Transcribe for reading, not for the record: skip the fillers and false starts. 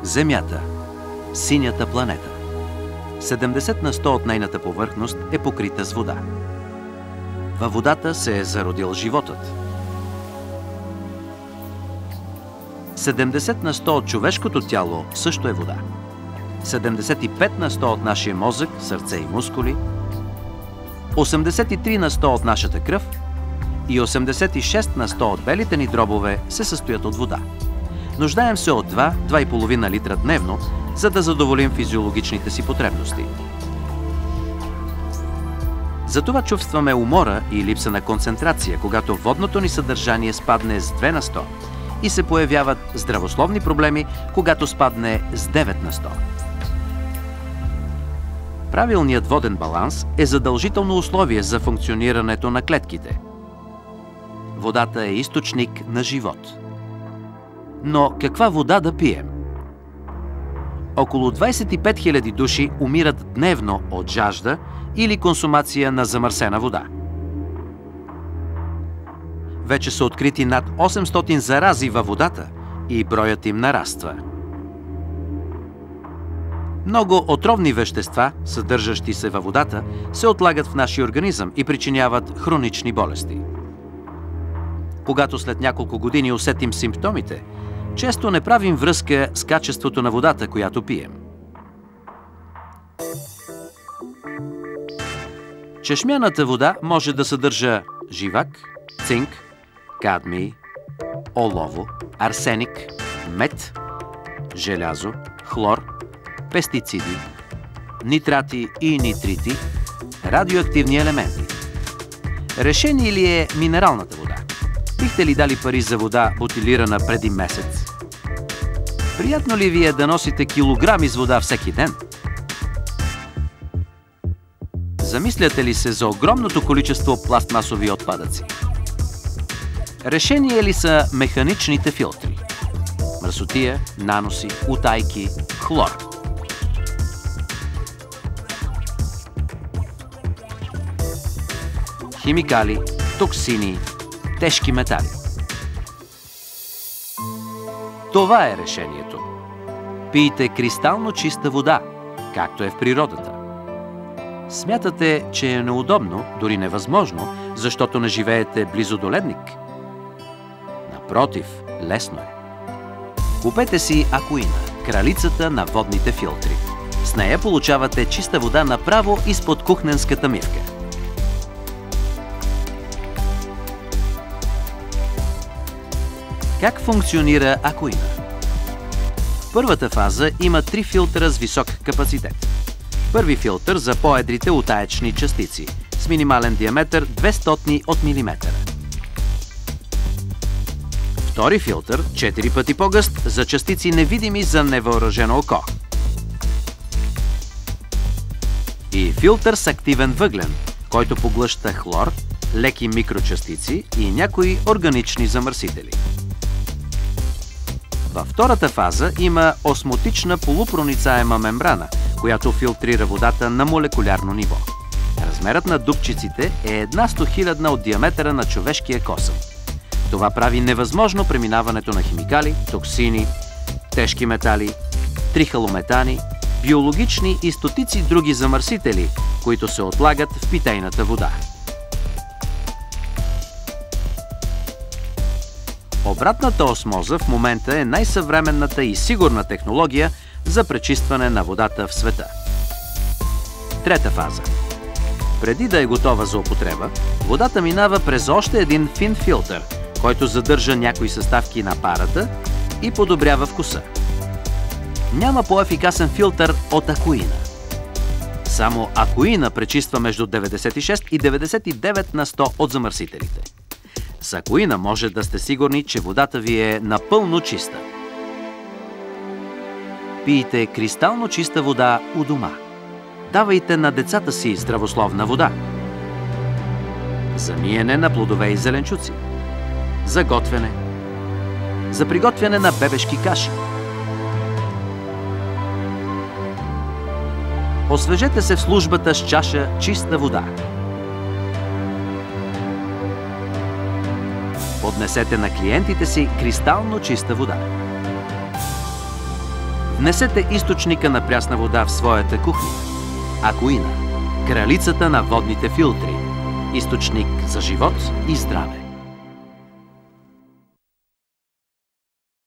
Земята – синята планета. 70 на 100 от нейната повърхност е покрита с вода. Във водата се е зародил животът. 70 на 100 от човешкото тяло също е вода. 75 на 100 от нашия мозък, сърце и мускули, 83 на 100 от нашата кръв и 86 на 100 от белите ни дробове се състоят от вода. Нуждаем се от 2-2,5 литра дневно, за да задоволим физиологичните си потребности. Затова чувстваме умора и липса на концентрация, когато водното ни съдържание спадне с 2 на 100 и се появяват здравословни проблеми, когато спадне с 9 на 100. Правилният воден баланс е задължително условие за функционирането на клетките. Водата е източник на живот. Но каква вода да пием? Около 25 000 души умират дневно от жажда или консумация на замърсена вода. Вече са открити над 800 зарази във водата и броят им нараства. Много отровни вещества, съдържащи се във водата, се отлагат в нашия организъм и причиняват хронични болести. Когато след няколко години усетим симптомите, често не правим връзка с качеството на водата, която пием. Чешмяната вода може да съдържа живак, цинк, кадмий, олово, арсеник, мед, желязо, хлор, пестициди, нитрати и нитрити, радиоактивни елементи. Решение ли е минералната вода? Бихте ли дали пари за вода, бутилирана преди месец? Приятно ли ви е да носите килограми с вода всеки ден? Замисляте ли се за огромното количество пластмасови отпадъци? Решение ли са механичните филтри? Мръсотия, наноси, утайки, хлор. Химикали, токсини, тежки метали. Това е решението. Пийте кристално чиста вода, както е в природата. Смятате, че е неудобно, дори невъзможно, защото не живеете близо до ледник? Напротив, лесно е. Купете си Акуина, кралицата на водните филтри. С нея получавате чиста вода направо изпод кухненската мивка. Как функционира Акуина? В първата фаза има 3 филтъра с висок капацитет. Първи филтър за по-едрите утаечни частици с минимален диаметър 200 от милиметъра. Втори филтър 4 пъти по-гъст за частици невидими за невъоръжено око. И филтър с активен въглен, който поглъща хлор, леки микрочастици и някои органични замърсители. Във втората фаза има осмотична полупроницаема мембрана, която филтрира водата на молекулярно ниво. Размерът на дупчиците е 1/100 от диаметъра на човешкия косъм. Това прави невъзможно преминаването на химикали, токсини, тежки метали, трихалометани, биологични и стотици други замърсители, които се отлагат в питейната вода. Обратната осмоза в момента е най-съвременната и сигурна технология за пречистване на водата в света. Трета фаза. Преди да е готова за употреба, водата минава през още един фин филтър, който задържа някои съставки на парата и подобрява вкуса. Няма по-ефикасен филтър от Акуина. Само Акуина пречиства между 96 и 99 на 100 от замърсителите. С Акуина може да сте сигурни, че водата ви е напълно чиста. Пийте кристално чиста вода у дома. Давайте на децата си здравословна вода. За миене на плодове и зеленчуци. За готвене. За приготвяне на бебешки каши. Освежете се в службата с чаша чиста вода. Поднесете на клиентите си кристално чиста вода. Внесете източника на прясна вода в своята кухня. Акуина – кралицата на водните филтри. Източник за живот и здраве.